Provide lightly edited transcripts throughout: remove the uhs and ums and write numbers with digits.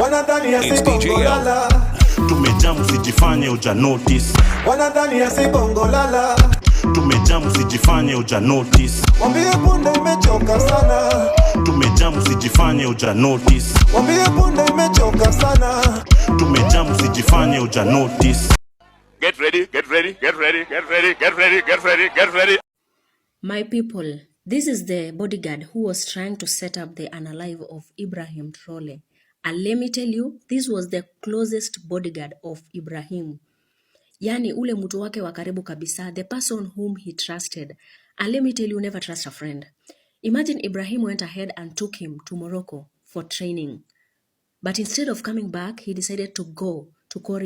Wanadhani ya bongo lala. Tumejamu sijifanye uja notice. Wanadhani ya bongo lala. Tumejamu sijifanye uja notice. Wambie punde imechoka sana. Tumejamu sijifanye uja notice. Wambie punde imechoka sana. Tumejamu sijifanye uja notice. Get ready, get ready, get ready, get ready, get ready, get ready, get ready. My people, this is the bodyguard who was trying to set up the unalive of Ibrahim Traore. And let me tell you, this was the closest bodyguard of Ibrahim. Yani ule mtu wake wa karibu kabisa, the person whom he trusted. And let me tell you, never trust a friend. Imagine Ibrahim went ahead and took him to Morocco for training. But instead of coming back, he decided to go to Cote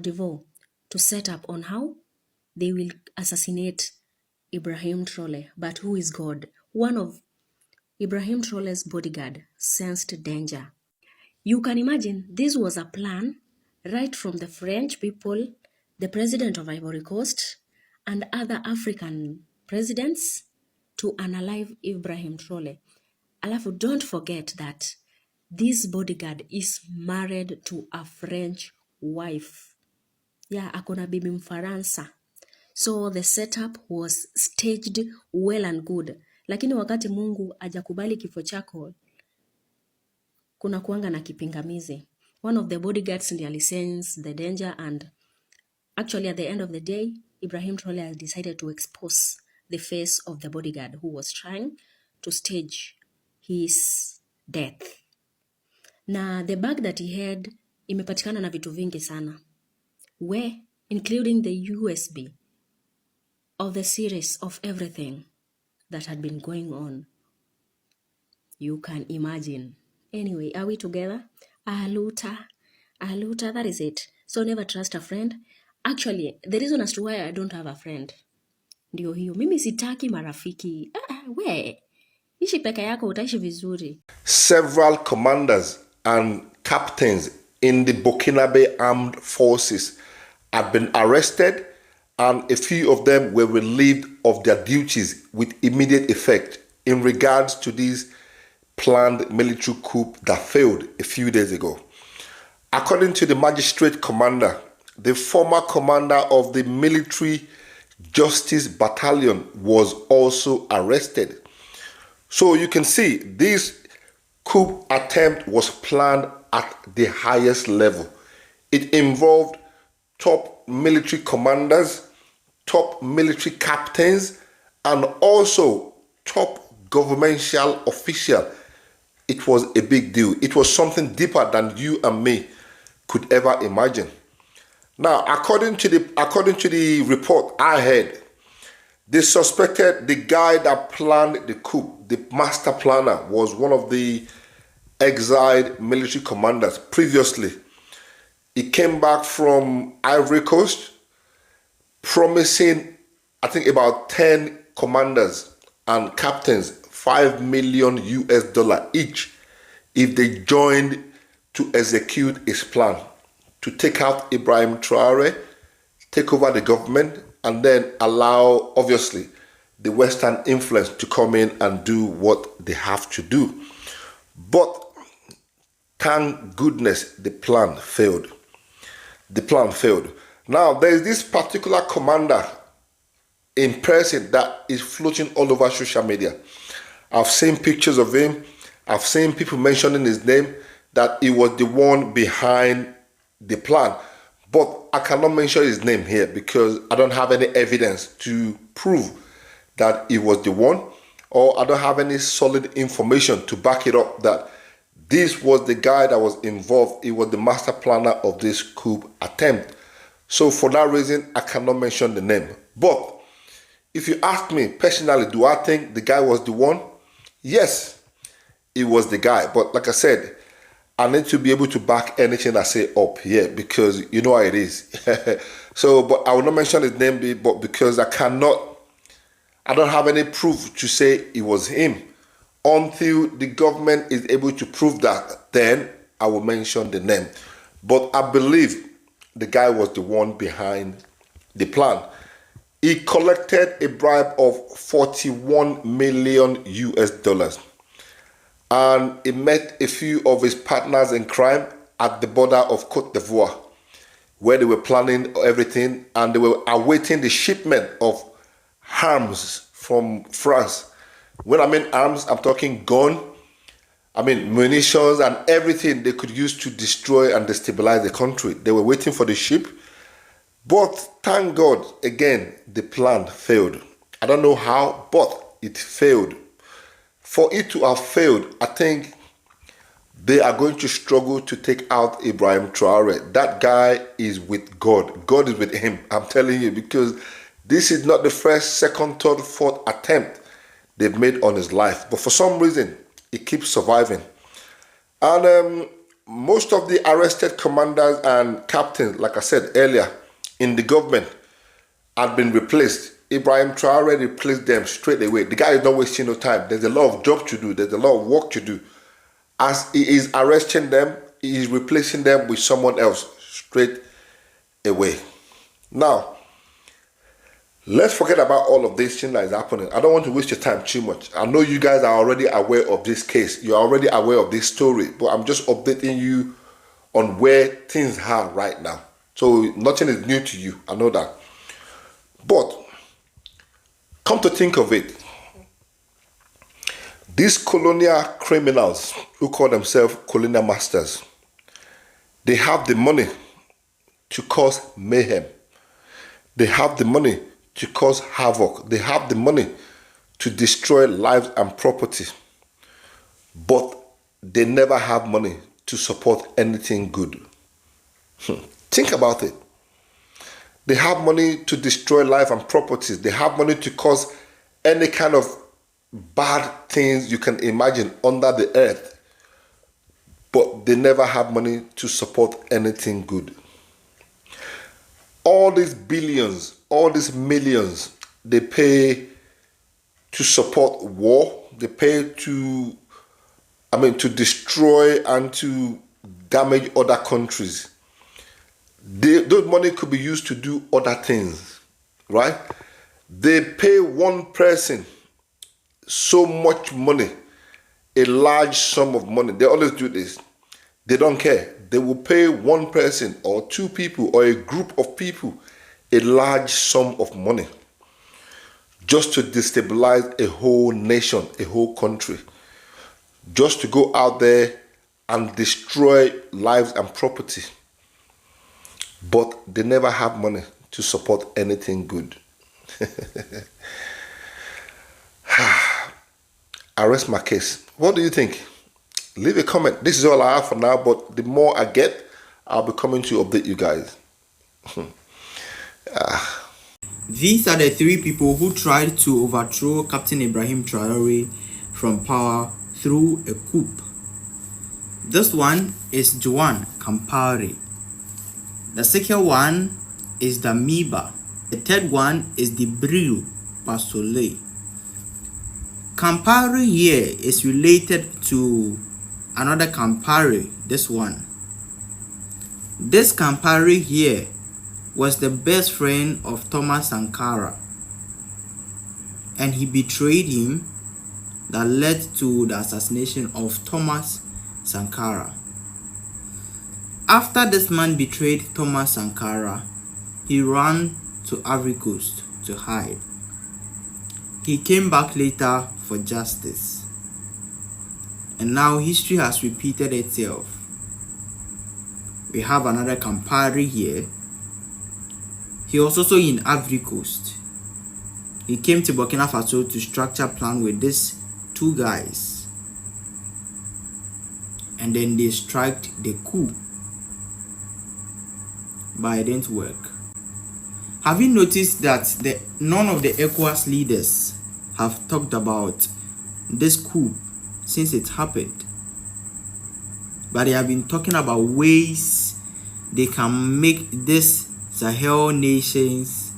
d'Ivoire to set up on how they will assassinate Ibrahim Traore. But who is God? One of Ibrahim Traore's bodyguard sensed danger. You can imagine this was a plan right from the French people, the president of Ivory Coast, and other African presidents to unalive Ibrahim Traore. Alafu, don't forget that this bodyguard is married to a French wife. Yeah, akona bibi Mfaransa. So the setup was staged well and good. Lakini wakati Mungu hajakubali kifo chako, kuna kuanga na kipingamizi. One of the bodyguards ndiye alisense the danger, and actually at the end of the day, Ibrahim Traore decided to expose the face of the bodyguard who was trying to stage his death. Na the bag that he had imepatikana na vitu vingi sana, including the USB of the series of everything that had been going on. You can imagine. Anyway, are we together? Aluta, that is it. So never trust a friend. Actually, the reason as to why I don't have a friend, ndio hiyo. Mimi sitaki marafiki. Ishi peke yako utaishi vizuri. Several commanders and captains in the Burkinabe armed forces had been arrested, and a few of them were relieved of their duties with immediate effect in regards to this planned military coup that failed a few days ago. According to the magistrate commander, the former commander of the military justice battalion was also arrested. So you can see this coup attempt was planned at the highest level. It involved top military commanders, top military captains, and also top governmental officials. It was a big deal. It was something deeper than you and me could ever imagine. Now, according to the report I heard, they suspected the guy that planned the coup, the master planner, was one of the exiled military commanders previously. He came back from Ivory Coast, promising, I think, about 10 commanders and captains $5 million each if they joined to execute his plan to take out Ibrahim Traore, take over the government, and then allow, obviously, the Western influence to come in and do what they have to do. But thank goodness the plan failed. The plan failed. Now, there is this particular commander in person that is floating all over social media. I've seen pictures of him. I've seen people mentioning his name, that he was the one behind the plan. But I cannot mention his name here because I don't have any evidence to prove that he was the one, or I don't have any solid information to back it up that this was the guy that was involved. He was the master planner of this coup attempt. So for that reason, I cannot mention the name. But if you ask me personally, do I think the guy was the one? Yes, he was the guy. But like I said, I need to be able to back anything I say up here because you know how it is. So, but I will not mention his name, but because I don't have any proof to say it was him. Until the government is able to prove that, then I will mention the name. But I believe the guy was the one behind the plan. He collected a bribe of $41 million. and he met a few of his partners in crime at the border of Côte d'Ivoire, where they were planning everything and they were awaiting the shipment of arms from France. When I mean arms, I'm talking munitions and everything they could use to destroy and destabilize the country. They were waiting for the ship. But thank God, again, the plan failed. I don't know how, but it failed. For it to have failed, I think they are going to struggle to take out Ibrahim Traore. That guy is with God. God is with him, I'm telling you, because this is not the first, second, third, fourth attempt they've made on his life. But for some reason, he keeps surviving. And most of the arrested commanders and captains, like I said earlier, in the government had been replaced. Ibrahim Traoré replaced them straight away. The guy is not wasting no time. There's a lot of job to do. There's a lot of work to do. As he is arresting them, he is replacing them with someone else straight away. Now, let's forget about all of this thing that is happening. I don't want to waste your time too much. I know you guys are already aware of this case. You're already aware of this story. But I'm just updating you on where things are right now. So nothing is new to you. I know that. But come to think of it, these colonial criminals who call themselves colonial masters, they have the money to cause mayhem. They have the money to cause havoc. They have the money to destroy lives and property. But they never have money to support anything good. Think about it. They have money to destroy life and properties. They have money to cause any kind of bad things you can imagine under the earth. But they never have money to support anything good. All these billions, all these millions, they pay to support war. They pay to destroy and to damage other countries. Those money could be used to do other things, right? They pay one person so much money, a large sum of money. They always do this. They don't care. They will pay one person or two people or a group of people a large sum of money just to destabilize a whole nation, a whole country, just to go out there and destroy lives and property. But they never have money to support anything good. I rest my case. What do you think? Leave a comment. This is all I have for now, but the more I get, I'll be coming to update you guys. These are the three people who tried to overthrow Captain Ibrahim Traoré from power through a coup. This one is Juan Campari. The second one is Damiba. The third one is the Bril Pasole. Campari here is related to another Campari, this one. This Campari here was the best friend of Thomas Sankara, and he betrayed him. That led to the assassination of Thomas Sankara. After this man betrayed Thomas Sankara, he ran to Ivory Coast to hide. He came back later for justice. And now history has repeated itself. We have another Campari here. He was also in Ivory Coast. He came to Burkina Faso to structure plan with these two guys. And then they struck the coup. But it didn't work. Have you noticed that none of the ECOWAS leaders have talked about this coup since it happened? But they have been talking about ways they can make this Sahel nations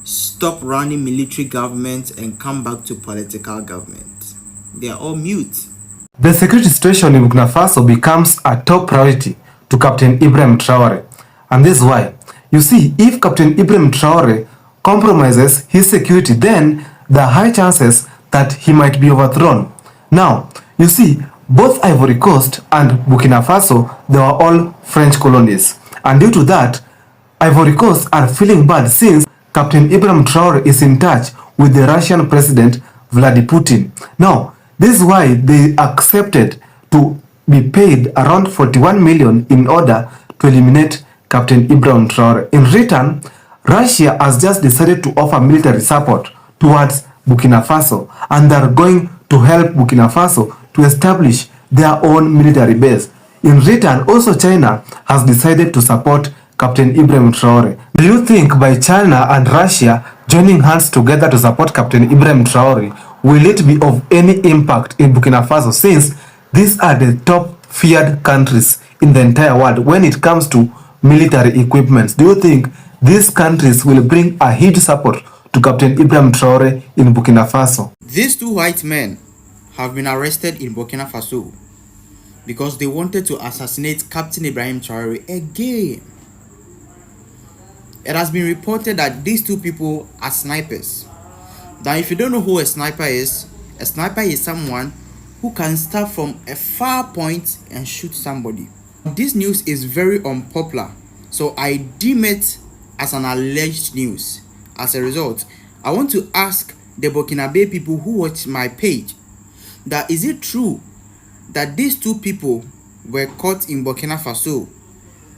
stop running military governments and come back to political government. They are all mute. The security situation in Burkina Faso becomes a top priority to Captain Ibrahim Traoré. And this is why. You see, if Captain Ibrahim Traoré compromises his security, then there are high chances that he might be overthrown. Now, You see, both Ivory Coast and Burkina Faso, they were all French colonies. And due to that, Ivory Coast are feeling bad since Captain Ibrahim Traore is in touch with the Russian president Vladimir Putin. Now, this is why they accepted to be paid around 41 million in order to eliminate Captain Ibrahim Traore. In return, Russia has just decided to offer military support towards Burkina Faso, and they're going to help Burkina Faso to establish their own military base. In return, also China has decided to support Captain Ibrahim Traore. Do you think by China and Russia joining hands together to support Captain Ibrahim Traore, will it be of any impact in Burkina Faso, since these are the top feared countries in the entire world when it comes to military equipment? Do you think these countries will bring a huge support to Captain Ibrahim Traore in Burkina Faso? These two white men have been arrested in Burkina Faso because they wanted to assassinate Captain Ibrahim Traore again. It has been reported that these two people are snipers. Now, if you don't know who a sniper is someone who can start from a far point and shoot somebody. This news is very unpopular, so I deem it as an alleged news. As a result, I want to ask the Burkinabe people who watch my page, that is it true that these two people were caught in Burkina Faso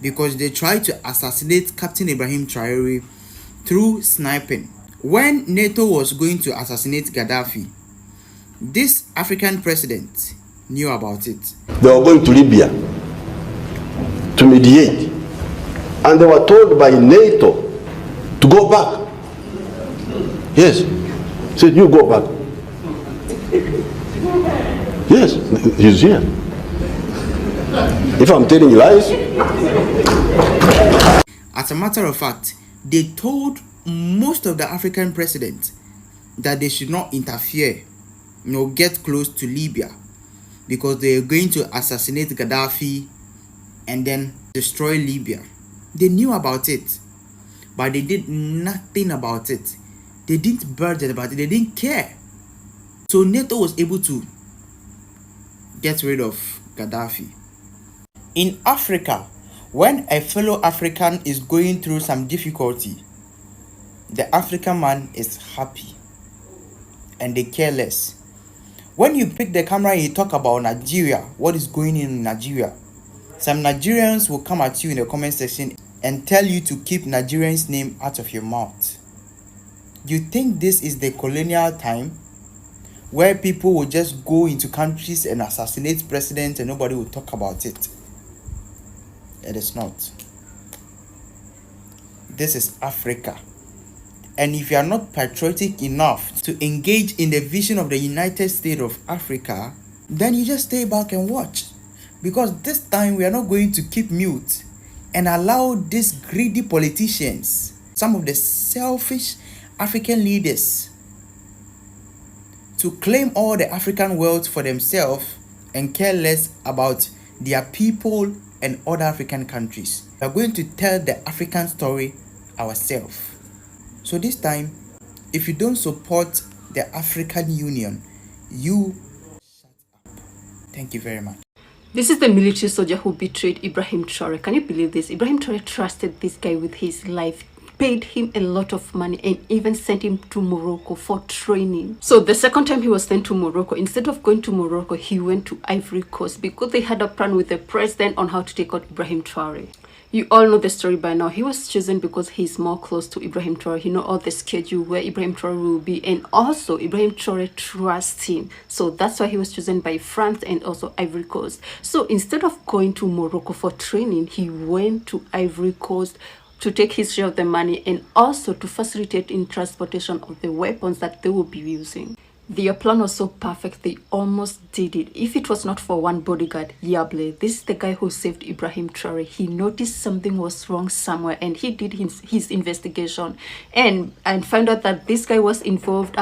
because they tried to assassinate Captain Ibrahim Traoré through sniping? When NATO was going to assassinate Gaddafi, this African president knew about it. They were going to Libya to mediate, and they were told by NATO to go back. Yes, said you go back. Yes, he's here. If I'm telling you lies. As a matter of fact, they told most of the African presidents that they should not interfere, get close to Libya, because they are going to assassinate Gaddafi and then destroy Libya. They knew about it, but they did nothing about it. They didn't budget about it. They didn't care. So NATO was able to get rid of Gaddafi. In Africa, when a fellow African is going through some difficulty, the African man is happy and they care less. When you pick the camera and you talk about Nigeria, what is going on in Nigeria, some Nigerians will come at you in the comment section and tell you to keep Nigerians' name out of your mouth. You think this is the colonial time where people will just go into countries and assassinate presidents and nobody will talk about it? It is not. This is Africa. And if you are not patriotic enough to engage in the vision of the United States of Africa, then you just stay back and watch. Because this time we are not going to keep mute and allow these greedy politicians, some of the selfish African leaders, to claim all the African wealth for themselves and care less about their people and other African countries. We are going to tell the African story ourselves. So this time, if you don't support the African Union, you shut up. Thank you very much. This is the military soldier who betrayed Ibrahim Traore. Can you believe this? Ibrahim Traore trusted this guy with his life, paid him a lot of money, and even sent him to Morocco for training. So the second time he was sent to Morocco, instead of going to Morocco, he went to Ivory Coast because they had a plan with the president on how to take out Ibrahim Traore. You all know the story by now. He was chosen because he's more close to Ibrahim Traore. He knows all the schedule where Ibrahim Traore will be, and also Ibrahim Traore trusts him. So that's why he was chosen by France and also Ivory Coast. So instead of going to Morocco for training, he went to Ivory Coast to take his share of the money and also to facilitate in transportation of the weapons that they will be using. Their plan was so perfect, they almost did it. If it was not for one bodyguard, Yable, this is the guy who saved Ibrahim Traore. He noticed something was wrong somewhere and he did his investigation and found out that this guy was involved.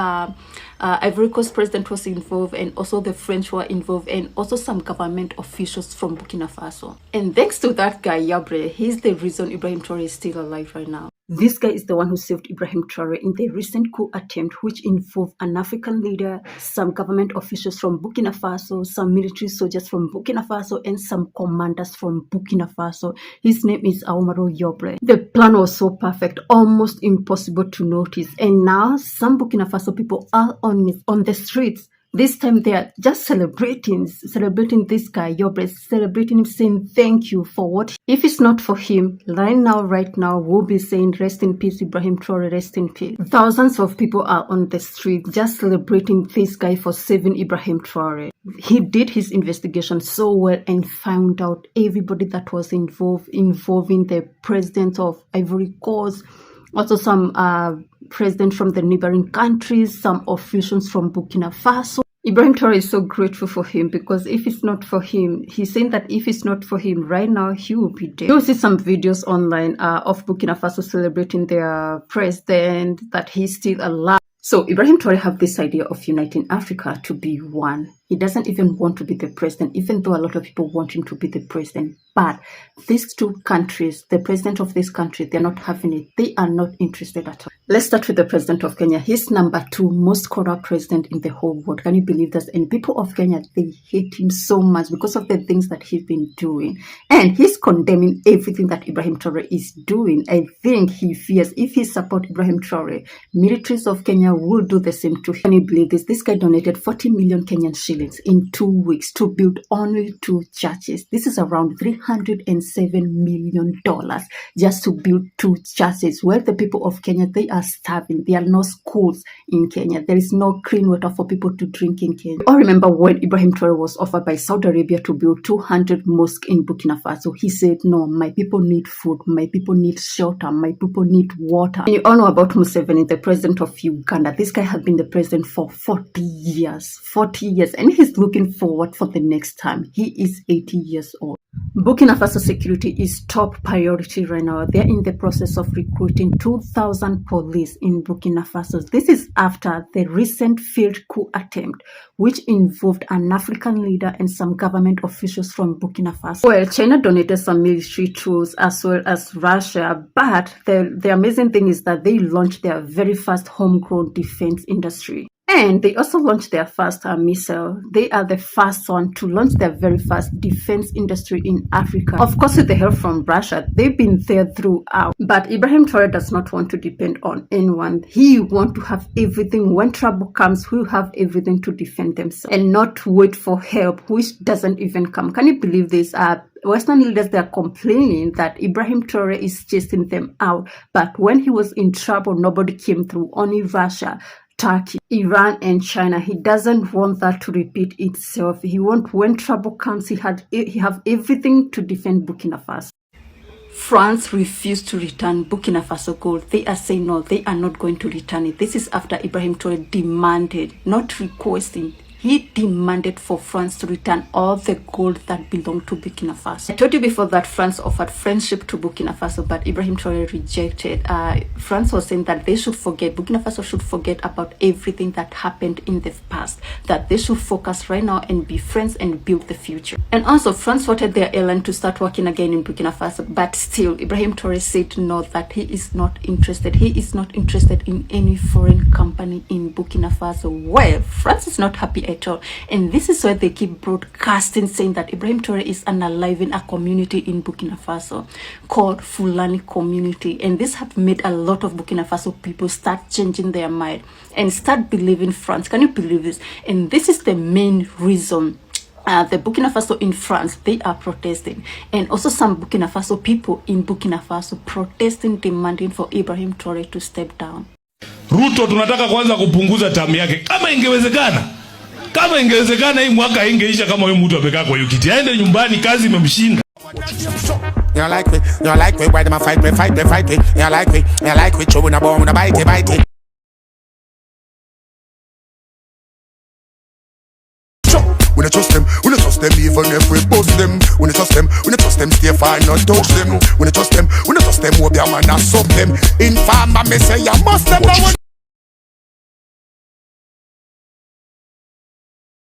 Ivory Coast president was involved, and also the French were involved, and also some government officials from Burkina Faso. And thanks to that guy, Yabre, he's the reason Ibrahim Traore is still alive right now. This guy is the one who saved Ibrahim Traoré in the recent coup attempt, which involved an African leader, some government officials from Burkina Faso, some military soldiers from Burkina Faso, and some commanders from Burkina Faso. His name is Aumaro Yobre. The plan was so perfect, almost impossible to notice. And now some Burkina Faso people are on the streets. This time they are just celebrating this guy, Yobre, celebrating him, saying thank you for what. If it's not for him, right now, we'll be saying rest in peace, Ibrahim Traoré, rest in peace. Thousands of people are on the street just celebrating this guy for saving Ibrahim Traoré. He did his investigation so well and found out everybody that was involving the president of Ivory Coast, also some president from the neighboring countries, some officials from Burkina Faso. Ibrahim Traoré is so grateful for him, because if it's not for him, he's saying that if it's not for him, right now he will be dead. You'll see some videos online of Burkina Faso celebrating their president, that he's still alive. So Ibrahim Traoré have this idea of uniting Africa to be one. He doesn't even want to be the president, even though a lot of people want him to be the president. But these two countries, the president of this country, they're not having it. They are not interested at all. Let's start with the president of Kenya. He's number 2 most corrupt president in the whole world. Can you believe that? And people of Kenya, they hate him so much because of the things that he's been doing. And he's condemning everything that Ibrahim Traoré is doing. I think he fears if he supports Ibrahim Traoré, militaries of Kenya will do the same to him. Can you believe this? This guy donated 40 million Kenyan shillings in 2 weeks to build only 2 churches. This is around $307 million just to build 2 churches, where the people of Kenya, they are starving. There are no schools in Kenya. There is no clean water for people to drink in Kenya. I remember when Ibrahim Traoré was offered by Saudi Arabia to build 200 mosques in Burkina Faso. He said, no, my people need food, my people need shelter, my people need water. And you all know about Museveni, the president of Uganda. This guy has been the president for 40 years. 40 years. And he's looking forward for the next time. He is 80 years old. Burkina Faso security is top priority right now. They're in the process of recruiting 2,000 police in Burkina Faso. This is after the recent failed coup attempt, which involved an African leader and some government officials from Burkina Faso. Well, China donated some military tools as well as Russia, but the amazing thing is that they launched their very first homegrown defense industry. And they also launched their first missile. They are the first one to launch their very first defense industry in Africa. Of course, with the help from Russia, they've been there throughout. But Ibrahim Traoré does not want to depend on anyone. He wants to have everything. When trouble comes, he'll have everything to defend themselves and not wait for help, which doesn't even come. Can you believe this? Western leaders, they are complaining that Ibrahim Traoré is chasing them out. But when he was in trouble, nobody came through, only Russia, Turkey, Iran, and China. He doesn't want that to repeat itself. He wants, when trouble comes, he have everything to defend Burkina Faso. France refused to return Burkina Faso gold. They are saying no, they are not going to return it. This is after Ibrahim Traoré demanded, not requesting, he demanded for France to return all the gold that belonged to Burkina Faso. I told you before that France offered friendship to Burkina Faso, but Ibrahim Traoré rejected. France was saying that they should forget, Burkina Faso should forget about everything that happened in the past, that they should focus right now and be friends and build the future. And also, France wanted their airline to start working again in Burkina Faso, but still, Ibrahim Traoré said no, that he is not interested. He is not interested in any foreign company in Burkina Faso. Well, France is not happy at all. And this is why they keep broadcasting, saying that Ibrahim Traoré is unaliving a community in Burkina Faso called Fulani community. And this have made a lot of Burkina Faso people start changing their mind and start believing France. Can you believe this? And this is the main reason the Burkina Faso in France, they are protesting. And also some Burkina Faso people in Burkina Faso protesting, demanding for Ibrahim Traoré to step down. Ruto tunataka kwanza kupunguza tamu yake. Kama ingewezekana hii mwaka ingeisha kama huyo mtu amekaa kwa hiyo kiti. Aende nyumbani, kazi imemshinda. You like me, why them a fight me? You like me, chewing a bone, a bite it. We don't trust them, even if we bust them. We don't trust them, stay far, not touch them. We don't trust them, hope their man not suck them. Informer, me say, you must them.